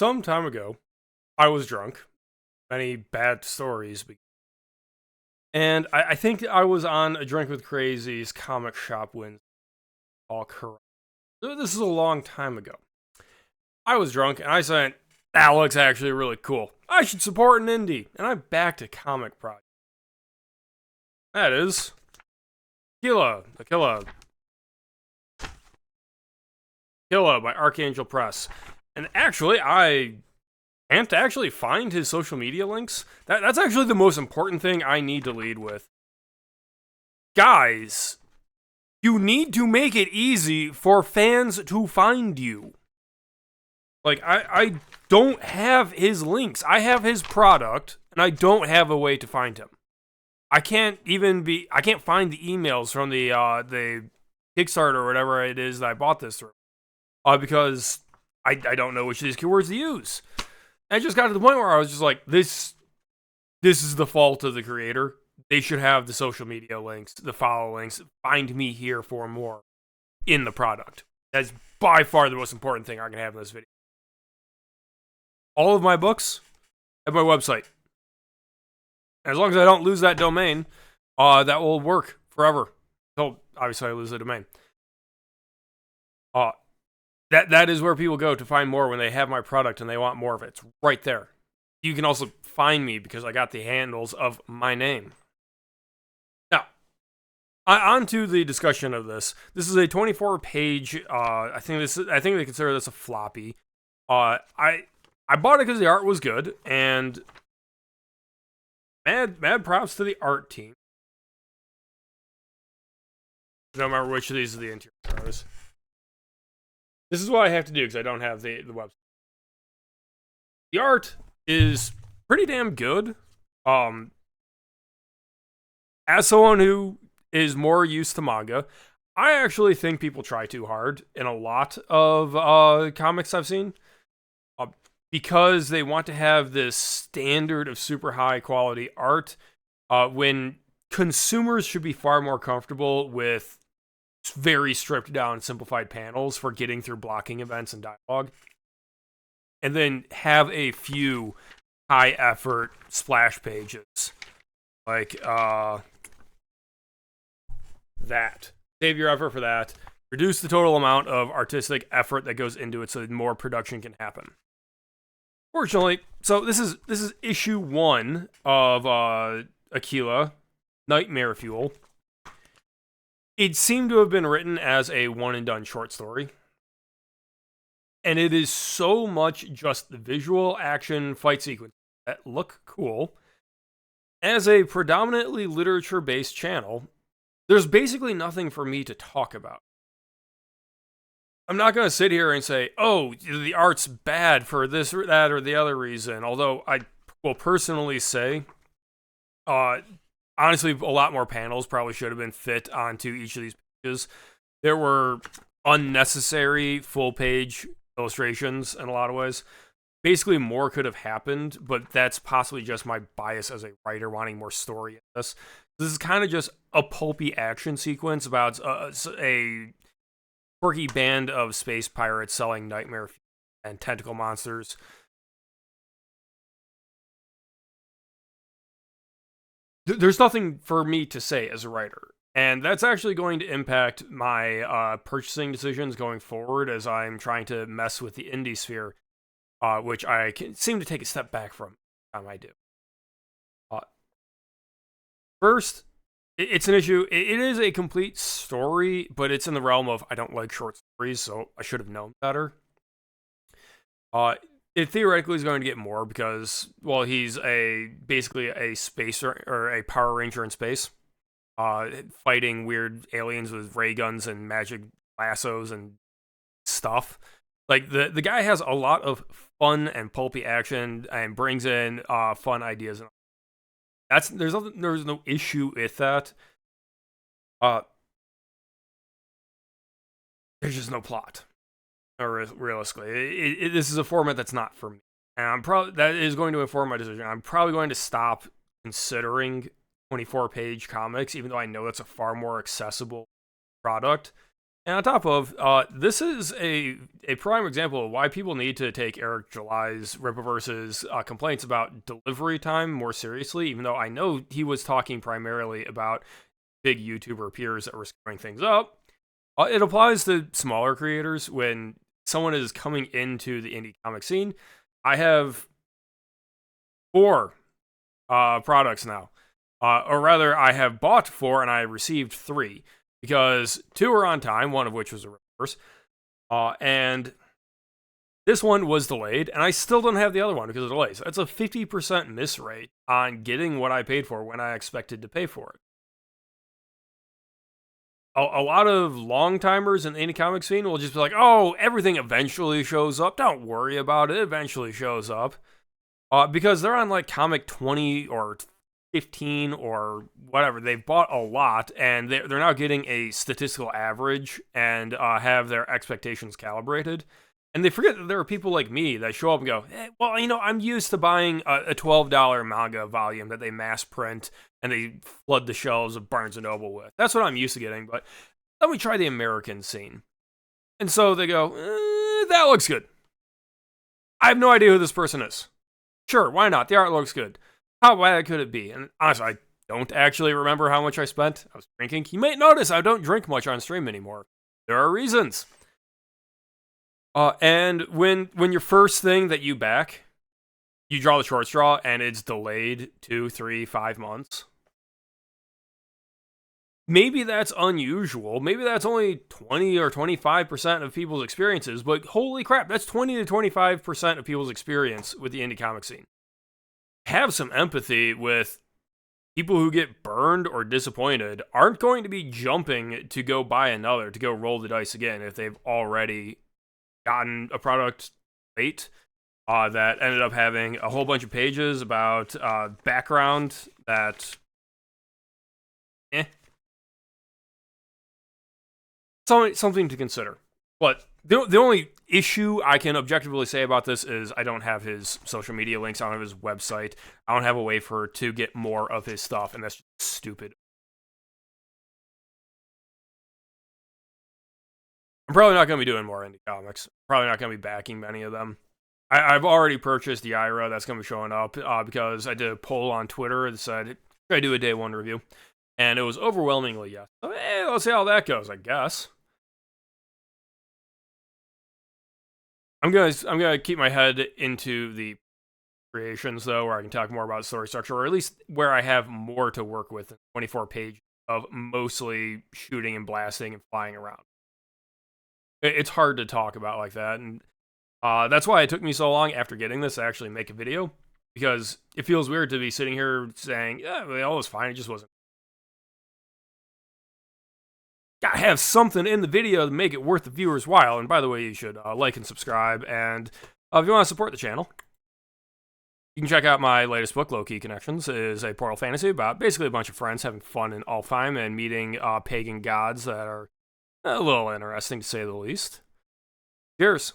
some time ago, I was drunk. Many bad stories. And I think I was on a Drink with Crazy's comic shop when all correct. This is a long time ago. I was drunk and I said, that looks actually really cool. I should support an indie. And I backed a comic project. That is Aquila by Archangel Press. And actually, I can't actually find his social media links. That's actually the most important thing I need to lead with. Guys, you need to make it easy for fans to find you. Like, I don't have his links. I have his product, and I don't have a way to find him. I can't find the emails from the Kickstarter or whatever it is that I bought this through. Because I don't know which of these keywords to use. And I just got to the point where I was just like, this is the fault of the creator. They should have the social media links, the follow links, find me here for more in the product. That's by far the most important thing I can have in this video. All of my books have my website. As long as I don't lose that domain, that will work forever. So obviously I lose the domain. That is where people go to find more when they have my product and they want more of it. It's right there. You can also find me because I got the handles of my name. Now, on to the discussion of this. This is a 24-page. I think they consider this a floppy. I bought it because the art was good, and mad props to the art team. I don't remember which of these are the interior photos. This is what I have to do because I don't have the website. The art is pretty damn good. As someone who is more used to manga, I actually think people try too hard in a lot of comics I've seen. Because they want to have this standard of super high quality art, when consumers should be far more comfortable with very stripped down, simplified panels for getting through blocking events and dialogue. And then have a few high effort splash pages. Like, that. Save your effort for that. Reduce the total amount of artistic effort that goes into it so that more production can happen. Fortunately, so this is issue 1 of Aquila, Nightmare Fuel. It seemed to have been written as a one-and-done short story. And it is so much just the visual action fight sequences that look cool. As a predominantly literature-based channel, there's basically nothing for me to talk about. I'm not going to sit here and say, oh, the art's bad for this or that or the other reason. Although I will personally say, honestly, a lot more panels probably should have been fit onto each of these pages. There were unnecessary full-page illustrations in a lot of ways. Basically, more could have happened, but that's possibly just my bias as a writer wanting more story in this. This is kind of just a pulpy action sequence about a quirky band of space pirates selling nightmare and tentacle monsters. There's nothing for me to say as a writer, and that's actually going to impact my purchasing decisions going forward as I'm trying to mess with the indie sphere, which I can seem to take a step back from every time I do. First, it's an issue. It is a complete story, but it's in the realm of I don't like short stories, so I should have known better. It theoretically is going to get more because, well, he's basically a spacer or a Power Ranger in space, fighting weird aliens with ray guns and magic lassos and stuff. Like the guy has a lot of fun and pulpy action and brings in fun ideas. There's no issue with that. There's just no plot. Or realistically, this is a format that's not for me, and that is going to inform my decision. I'm probably going to stop considering 24-page comics, even though I know it's a far more accessible product. And on top of, this is a prime example of why people need to take Eric July's Rippaverse's complaints about delivery time more seriously, even though I know he was talking primarily about big YouTuber peers that were screwing things up. It applies to smaller creators when someone is coming into the indie comic scene. I have 4 products now. Or rather, I have bought 4 and I received 3. Because 2 are on time, one of which was a reverse. And this one was delayed, and I still don't have the other one because of delays. That's a 50% miss rate on getting what I paid for when I expected to pay for it. A lot of long-timers in the indie comic scene will just be like, oh, everything eventually shows up. Don't worry about it. It eventually shows up. Because they're on like comic 20 or 15 or whatever. They've bought a lot, and they're now getting a statistical average and have their expectations calibrated. And they forget that there are people like me that show up and go, well, I'm used to buying a $12 manga volume that they mass print and they flood the shelves of Barnes & Noble with. That's what I'm used to getting, but let me try the American scene. And so they go, that looks good. I have no idea who this person is. Sure, why not? The art looks good. How bad could it be? And honestly, I don't actually remember how much I spent. I was drinking. You may notice I don't drink much on stream anymore. There are reasons. And when your first thing that you back, you draw the short straw and it's delayed 2, 3, 5 months. Maybe that's unusual. Maybe that's only 20 or 25% of people's experiences, but holy crap, that's 20 to 25% of people's experience with the indie comic scene. Have some empathy with people who get burned or disappointed aren't going to be jumping to go buy another, to go roll the dice again if they've already gotten a product late that ended up having a whole bunch of pages about background that something to consider. But the only issue I can objectively say about this is I don't have his social media links. I don't have his website. I don't have a way to get more of his stuff, and that's just stupid. I'm probably not going to be doing more indie comics. Probably not going to be backing many of them. I've already purchased the Ira that's going to be showing up because I did a poll on Twitter that said, should I do a day 1 review? And it was overwhelmingly yes. So, let's see how that goes, I guess. I'm gonna keep my head into the creations though, where I can talk more about story structure, or at least where I have more to work with. 24 pages of mostly shooting and blasting and flying around. It's hard to talk about like that, and that's why it took me so long after getting this to actually make a video, because it feels weird to be sitting here saying, yeah, all was fine, it just wasn't. Gotta have something in the video to make it worth the viewer's while. And by the way, you should like and subscribe. And if you want to support the channel, you can check out my latest book, Low Key Connections. It is a portal fantasy about basically a bunch of friends having fun in Alfheim and meeting pagan gods that are a little interesting, to say the least. Cheers.